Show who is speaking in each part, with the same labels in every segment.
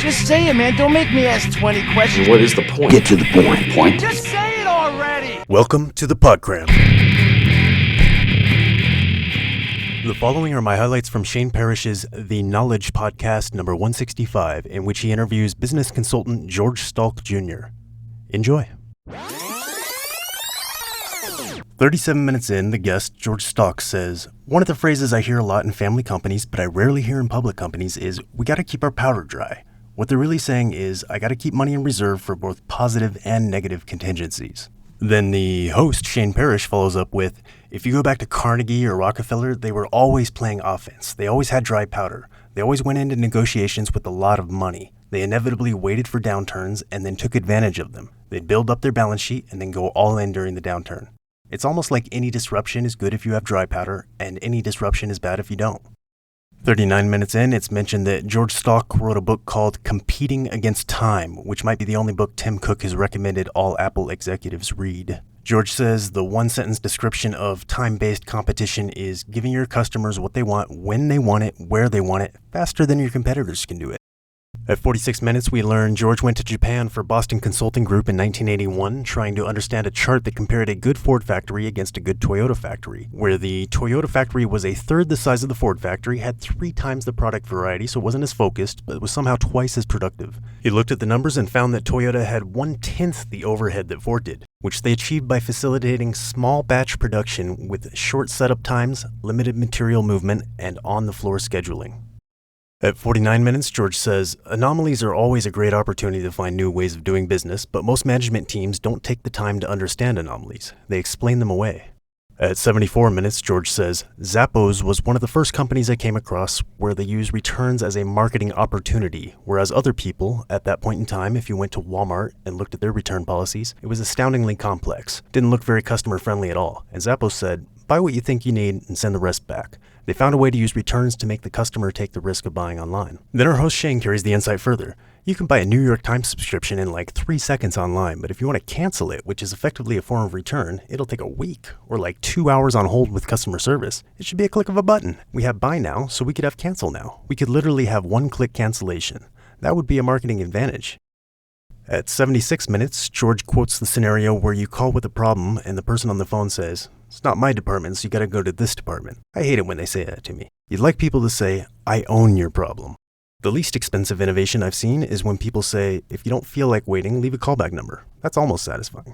Speaker 1: Just say it, man. Don't make me ask 20 questions.
Speaker 2: What is the point?
Speaker 3: Get to the point.
Speaker 1: Just say it already!
Speaker 4: Welcome to the Podcram. The following are my highlights from Shane Parrish's The Knowledge Podcast number 165, in which he interviews business consultant George Stalk Jr. Enjoy. 37 minutes in, the guest, George Stalk, says, "One of the phrases I hear a lot in family companies, but I rarely hear in public companies, is, we gotta keep our powder dry. What they're really saying is, I gotta keep money in reserve for both positive and negative contingencies." Then the host, Shane Parrish, follows up with, "If you go back to Carnegie or Rockefeller, they were always playing offense. They always had dry powder. They always went into negotiations with a lot of money. They inevitably waited for downturns and then took advantage of them. They'd build up their balance sheet and then go all in during the downturn. It's almost like any disruption is good if you have dry powder, and any disruption is bad if you don't." 39 minutes in, it's mentioned that George Stalk wrote a book called Competing Against Time, which might be the only book Tim Cook has recommended all Apple executives read. George says the one-sentence description of time-based competition is giving your customers what they want, when they want it, where they want it, faster than your competitors can do it. At 46 minutes, we learn George went to Japan for Boston Consulting Group in 1981, trying to understand a chart that compared a good Ford factory against a good Toyota factory, where the Toyota factory was a third the size of the Ford factory, had 3 times the product variety, so it wasn't as focused, but was somehow twice as productive. He looked at the numbers and found that Toyota had 1/10 the overhead that Ford did, which they achieved by facilitating small batch production with short setup times, limited material movement, and on-the-floor scheduling. At 49 minutes, George says, "Anomalies are always a great opportunity to find new ways of doing business, but most management teams don't take the time to understand anomalies. They explain them away." At 74 minutes, George says, "Zappos was one of the first companies I came across where they use returns as a marketing opportunity, whereas other people, at that point in time, if you went to Walmart and looked at their return policies, it was astoundingly complex, didn't look very customer-friendly at all. And Zappos said, buy what you think you need and send the rest back. They found a way to use returns to make the customer take the risk of buying online." Then our host Shane carries the insight further. "You can buy a New York Times subscription in like 3 seconds online, but if you want to cancel it, which is effectively a form of return, it'll take a week or like 2 hours on hold with customer service. It should be a click of a button. We have buy now, so we could have cancel now. We could literally have one-click cancellation. That would be a marketing advantage." At 76 minutes, George quotes the scenario where you call with a problem and the person on the phone says, "It's not my department, so you gotta go to this department." I hate it when they say that to me. You'd like people to say, "I own your problem." The least expensive innovation I've seen is when people say, "If you don't feel like waiting, leave a callback number." That's almost satisfying.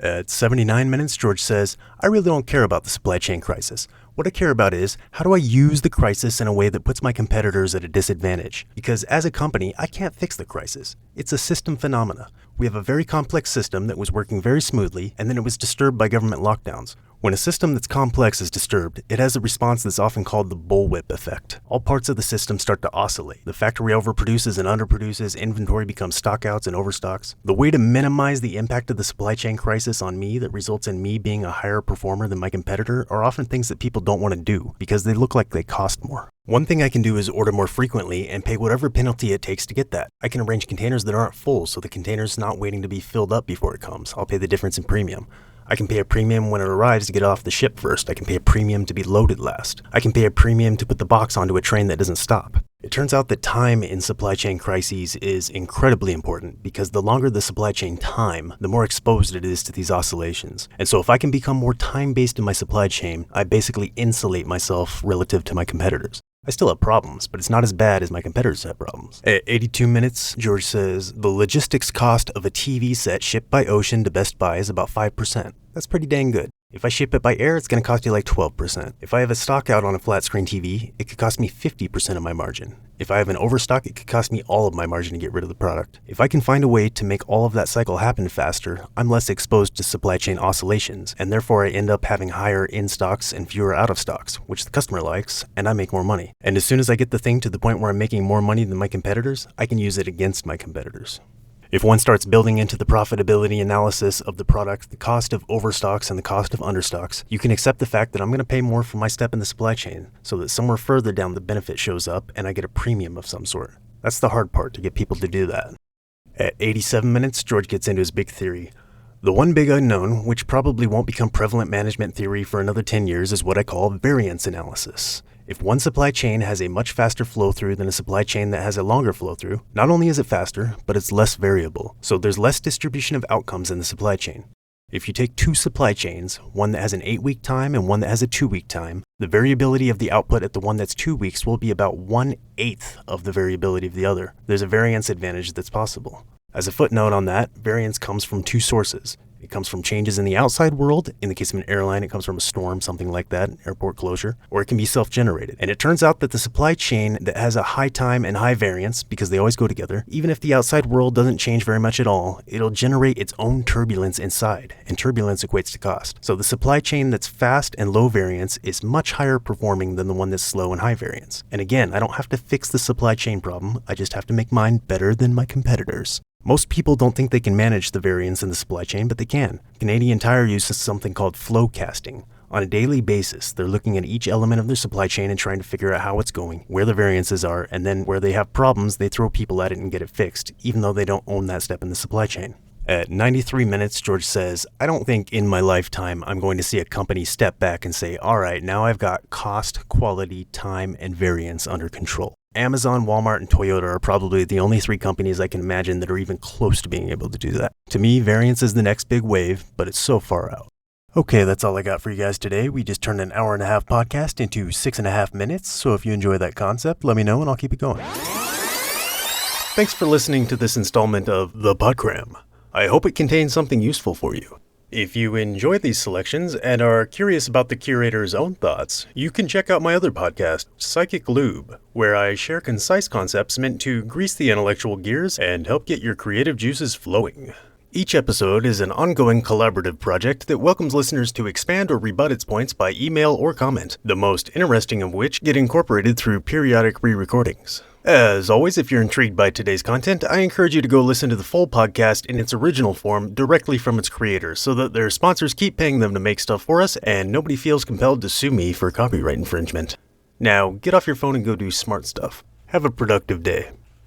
Speaker 4: At 79 minutes, George says, "I really don't care about the supply chain crisis. What I care about is, how do I use the crisis in a way that puts my competitors at a disadvantage? Because as a company, I can't fix the crisis. It's a system phenomena. We have a very complex system that was working very smoothly, and then it was disturbed by government lockdowns. When a system that's complex is disturbed, it has a response that's often called the bullwhip effect. All parts of the system start to oscillate. The factory overproduces and underproduces, inventory becomes stockouts and overstocks. The way to minimize the impact of the supply chain crisis on me that results in me being a higher performer than my competitor are often things that people don't want to do because they look like they cost more. One thing I can do is order more frequently and pay whatever penalty it takes to get that. I can arrange containers that aren't full so the container's not waiting to be filled up before it comes. I'll pay the difference in premium. I can pay a premium when it arrives to get it off the ship first. I can pay a premium to be loaded last. I can pay a premium to put the box onto a train that doesn't stop. It turns out that time in supply chain crises is incredibly important because the longer the supply chain time, the more exposed it is to these oscillations. And so if I can become more time-based in my supply chain, I basically insulate myself relative to my competitors. I still have problems, but it's not as bad as my competitors have problems. At 82 minutes, George says, "The logistics cost of a TV set shipped by ocean to Best Buy is about 5%. That's pretty dang good. If I ship it by air, it's going to cost you like 12%. If I have a stock out on a flat screen TV, it could cost me 50% of my margin. If I have an overstock, it could cost me all of my margin to get rid of the product. If I can find a way to make all of that cycle happen faster, I'm less exposed to supply chain oscillations, and therefore I end up having higher in-stocks and fewer out-of-stocks, which the customer likes, and I make more money. And as soon as I get the thing to the point where I'm making more money than my competitors, I can use it against my competitors." If one starts building into the profitability analysis of the product the cost of overstocks and the cost of understocks, you can accept the fact that I'm going to pay more for my step in the supply chain so that somewhere further down the benefit shows up and I get a premium of some sort. That's the hard part, to get people to do that. At 87 minutes, George gets into his big theory. "The one big unknown, which probably won't become prevalent management theory for another 10 years, is what I call variance analysis. If one supply chain has a much faster flow through than a supply chain that has a longer flow through, not only is it faster, but it's less variable. So there's less distribution of outcomes in the supply chain. If you take two supply chains, one that has an 8-week time and one that has a 2-week time, the variability of the output at the one that's 2 weeks will be about 1/8 of the variability of the other. There's a variance advantage that's possible. As a footnote on that, variance comes from two sources. It comes from changes in the outside world. In the case of an airline, it comes from a storm, something like that, airport closure, or it can be self-generated. And it turns out that the supply chain that has a high time and high variance, because they always go together, even if the outside world doesn't change very much at all, it'll generate its own turbulence inside, and turbulence equates to cost. So the supply chain that's fast and low variance is much higher performing than the one that's slow and high variance. And again, I don't have to fix the supply chain problem, I just have to make mine better than my competitors. Most people don't think they can manage the variance in the supply chain, but they can. Canadian Tire uses something called flow casting. On a daily basis, they're looking at each element of their supply chain and trying to figure out how it's going, where the variances are, and then where they have problems, they throw people at it and get it fixed, even though they don't own that step in the supply chain. At 93 minutes, George says, I don't think in my lifetime I'm going to see a company step back and say, all right, now I've got cost, quality, time, and variance under control. Amazon, Walmart, and Toyota are probably the only three companies I can imagine that are even close to being able to do that. To me, variance is the next big wave, but it's so far out. Okay, that's all I got for you guys today. We just turned an hour-and-a-half podcast into 6.5 minutes, so if you enjoy that concept, let me know and I'll keep it going. Thanks for listening to this installment of The Podcram. I hope it contains something useful for you. If you enjoy these selections and are curious about the curator's own thoughts, you can check out my other podcast, Psychic Lube, where I share concise concepts meant to grease the intellectual gears and help get your creative juices flowing. Each episode is an ongoing collaborative project that welcomes listeners to expand or rebut its points by email or comment, the most interesting of which get incorporated through periodic re-recordings. As always, if you're intrigued by today's content, I encourage you to go listen to the full podcast in its original form directly from its creators so that their sponsors keep paying them to make stuff for us and nobody feels compelled to sue me for copyright infringement. Now, get off your phone and go do smart stuff. Have a productive day.